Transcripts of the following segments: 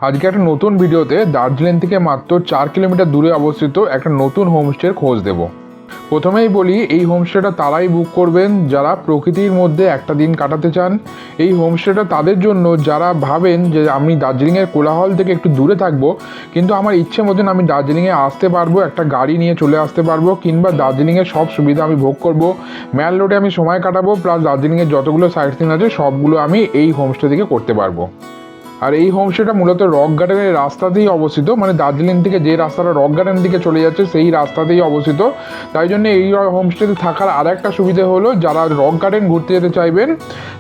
আজকে একটা নতুন ভিডিওতে দার্জিলিং থেকে মাত্র 4 কিলোমিটার দূরে অবস্থিত একটা নতুন হোমস্টের খোঁজ দেব। প্রথমেই বলি, এই হোমস্টেটা তারাই বুক করবেন যারা প্রকৃতির মধ্যে একটা দিন কাটাতে চান। এই হোমস্টেটা তাদের জন্য যারা ভাবেন যে আমি দার্জিলিংয়ের কোলাহল থেকে একটু দূরে থাকবো, কিন্তু আমার ইচ্ছে মতন আমি দার্জিলিংয়ে আসতে পারবো, একটা গাড়ি নিয়ে চলে আসতে পারবো, কিংবা দার্জিলিংয়ের সব সুবিধা আমি ভোগ করবো, ম্যাল রোডে আমি সময় কাটাবো, প্লাস দার্জিলিংয়ের যতগুলো সাইট সিন আছে সবগুলো আমি এই হোমস্টে থেকে করতে পারবো। আর এই হোমস্টেটা মূলত রক গার্ডেনের রাস্তাতেই অবস্থিত, মানে দার্জিলিং থেকে যে রাস্তাটা রক গার্ডেনের দিকে চলে যাচ্ছে সেই রাস্তাতেই অবস্থিত। তাই জন্য এই হোমস্টেতে থাকার আর একটা সুবিধা হলো, যারা রক গার্ডেন ঘুরতে যেতে চাইবেন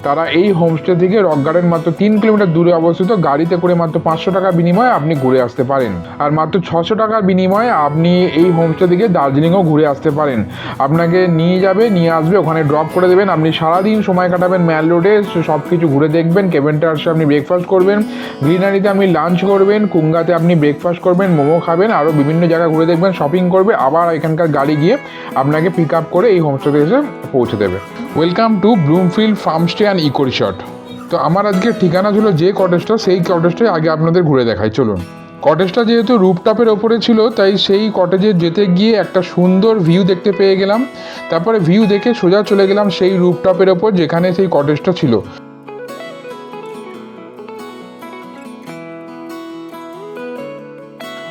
তারা এই হোমস্টে থেকে রক গার্ডেন মাত্র 3 কিলোমিটার দূরে অবস্থিত, গাড়িতে করে মাত্র 500 টাকার বিনিময়ে আপনি ঘুরে আসতে পারেন। আর মাত্র 600 টাকার বিনিময়ে আপনি এই হোমস্টে থেকে দার্জিলিংও ঘুরে আসতে পারেন। আপনাকে নিয়ে যাবে, নিয়ে আসবে, ওখানে ড্রপ করে দেবেন, আপনি সারাদিন সময় কাটাবেন ম্যাল রোডে, সব কিছু ঘুরে দেখবেন। কেভেন টাওয়ার্সে আপনি ব্রেকফাস্ট করবেন, গ্রিনারিতে আপনি লাঞ্চ করবেন, কুঙ্গাতে আপনি ব্রেকফাস্ট করবেন, মোমো খাবেন, আরও বিভিন্ন জায়গা ঘুরে দেখবেন, শপিং করবে, আবার এখানকার গাড়ি গিয়ে আপনাকে পিক আপ করে এই হোমস্টেতে এসে পৌঁছে দেবে। Welcome to Bloomfield farmstay and eco resort. তো আমার আজকের ঠিকানা ছিল যে কটেজটা, সেই কটেজটাই আগে আপনাদের ঘুরে দেখাই, চলুন। কটেজটা যেহেতু রুফটপের ওপরে ছিল, তাই সেই কটেজে যেতে গিয়ে একটা সুন্দর ভিউ দেখতে পেয়ে গেলাম। তারপরে ভিউ দেখে সোজা চলে গেলাম সেই রুফটপের ওপর যেখানে সেই কটেজটা ছিল।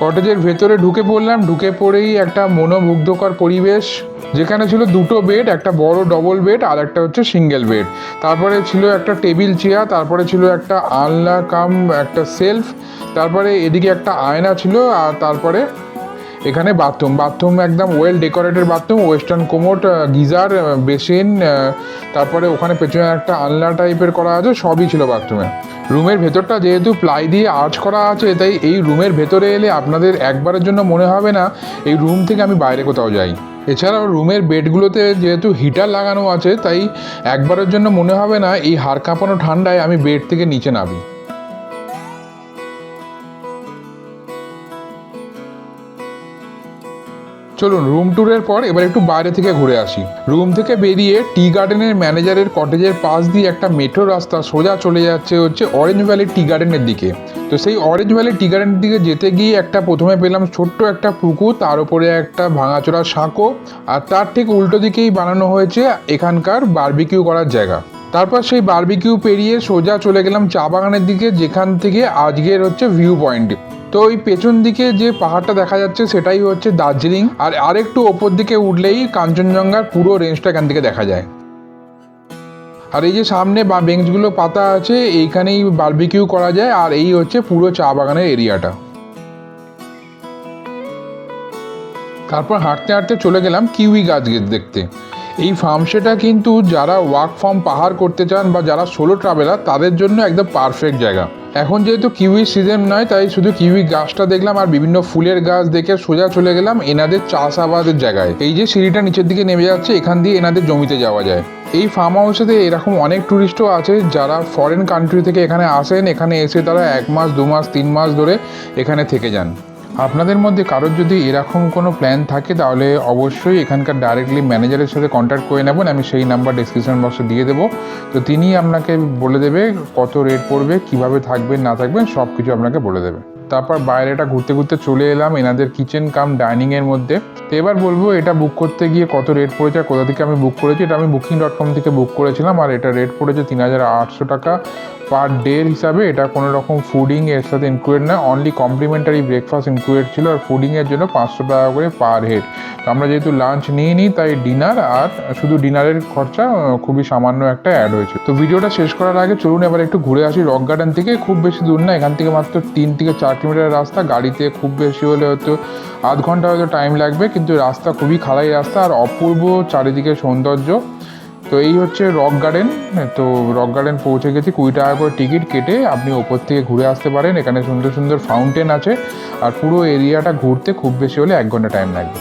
কটেজের ভেতরে ঢুকে পড়লাম, ঢুকে পড়েই একটা মনোমুগ্ধকর পরিবেশ, যেখানে ছিল দুটো বেড, একটা বড় ডবল বেড আর একটা হচ্ছে সিঙ্গেল বেড। তারপরে ছিল একটা টেবিল চেয়ার, তারপরে ছিল একটা আলনা কাম একটা সেলফ, তারপরে এদিকে একটা আয়না ছিল, আর তারপরে এখানে বাথরুম একদম well decorated bathroom, western commode, geyser, basin, তারপরে ওখানে পেছনে একটা আলনা টাইপের করা আছে, সবই ছিল বাথরুমে। রুমের ভেতরটা যেহেতু প্লাই দিয়ে আর্চ করা আছে, তাই এই রুমের ভেতরে এলে আপনাদের একবারের জন্য মনে হবে না এই রুম থেকে আমি বাইরে কোথাও যাই। এছাড়াও রুমের বেডগুলোতে যেহেতু হিটার লাগানো আছে, তাই একবারের জন্য মনে হবে না এই হাড় কাঁপানো ঠান্ডায় আমি বেড থেকে নিচে নামি। চলুন, রুম ট্যুরের পর এবার একটু বাইরে থেকে ঘুরে আসি। রুম থেকে বেরিয়ে টি গার্ডেনের ম্যানেজারের কটেজের পাশ দিয়ে একটা মেট্রো রাস্তা সোজা চলে যাচ্ছে হচ্ছে অরেঞ্জ ভ্যালি টি গার্ডেনের দিকে। তো সেই অরেঞ্জ ভ্যালি টি গার্ডেনের দিকে যেতে গিয়ে প্রথমে পেলাম ছোট্ট একটা পুকুর, তার উপরে একটা ভাঙাচোরা সাঁকো, আর তার ঠিক উল্টো দিকেই বানানো হয়েছে এখানকার বারবিকিউ করার জায়গা। তারপর সেই বারবিকিউ পেরিয়ে সোজা চলে গেলাম চা বাগানের দিকে, যেখান থেকে আজকের হচ্ছে ভিউ পয়েন্ট। তো ওই পেছন দিকে যে পাহাড়টা দেখা যাচ্ছে সেটাই হচ্ছে দার্জিলিং, আর আরেকটু ওপর দিকে উঠলেই কাঞ্চনজঙ্ঘার পুরো রেঞ্জটা এখান থেকে দেখা যায়। আর এই যে সামনে বেঞ্চগুলো পাতা আছে, এইখানেই বারবিকিউ করা যায়, আর এই হচ্ছে পুরো চা বাগানের এরিয়াটা। তারপর হাঁটতে হাঁটতে চলে গেলাম কিউই গাছ দেখতে। এই ফার্মস্টেটা কিন্তু যারা ওয়াক ফ্রম পাহাড় করতে চান বা যারা সোলো ট্রাভেলার তাদের জন্য একদম পারফেক্ট জায়গা। এখন যেহেতু কিউই সিজন নয়, তাই শুধু কিউই গাছটা দেখলাম আর বিভিন্ন ফুলের গাছ দেখে সোজা চলে গেলাম এনাদের চাষাবাদের জায়গায়। এই যে সিঁড়িটা নিচের দিকে নেমে যাচ্ছে, এখান দিয়ে এনাদের জমিতে যাওয়া যায়। এই ফার্ম হাউসেতে এরকম অনেক ট্যুরিস্টও আছে যারা ফরেন কান্ট্রি থেকে এখানে আসেন, এখানে এসে তারা 1 মাস 2 মাস 3 মাস ধরে এখানে থেকে যান। আপনাদের মধ্যে কারোর যদি এরকম কোনো প্ল্যান থাকে তাহলে অবশ্যই এখানকার ডাইরেক্টলি ম্যানেজারের সাথে কন্ট্যাক্ট করে নেবেন, আমি সেই নাম্বার ডিসক্রিপশন বক্সে দিয়ে দেবো। তো তিনি আপনাকে বলে দেবে কত রেট পড়বে, কিভাবে থাকবেন না থাকবেন সব কিছু আপনাকে বলে দেবে। তারপর বাইরেটা ঘুরতে ঘুরতে চলে এলাম এনাদের কিচেন কাম ডাইনিংয়ের মধ্যে। তো এবার বলবো এটা বুক করতে গিয়ে কত রেট পড়েছে আর কোথা থেকে আমি বুক করেছি। এটা আমি booking.com থেকে বুক করেছিলাম, আর এটা রেট পড়েছে 3800 টাকা পার ডের হিসাবে। এটা কোনো রকম ফুডিং এর সাথে ইনক্লুডেড না, অনলি কমপ্লিমেন্টারি ব্রেকফাস্ট ইনক্লুডেড ছিল, আর ফুডিংয়ের জন্য 500 টাকা করে পার হেড। তো আমরা যেহেতু লাঞ্চ নিয়ে নিই, তাই ডিনার আর শুধু ডিনারের খরচা খুবই সামান্য একটা অ্যাড হয়েছে। তো ভিডিওটা শেষ করার আগে চলুন এবার একটু ঘুরে আসি রক গার্ডেন থেকে। খুব বেশি দূর না, এখান থেকে মাত্র 3 থেকে 4 কিলোমিটার রাস্তা, গাড়িতে খুব বেশি হলে হয়তো আধ ঘন্টা হয়তো টাইম লাগবে, কিন্তু রাস্তা খুবই খাড়াই রাস্তা আর অপূর্ব চারিদিকে সৌন্দর্য। তো এই হচ্ছে রক গার্ডেন। তো রক গার্ডেন পৌঁছে গেছি, 20 টাকা করে টিকিট কেটে আপনি ওপর থেকে ঘুরে আসতে পারেন। এখানে সুন্দর সুন্দর ফাউন্টেন আছে, আর পুরো এরিয়াটা ঘুরতে খুব বেশি হলে 1 ঘন্টা টাইম লাগবে।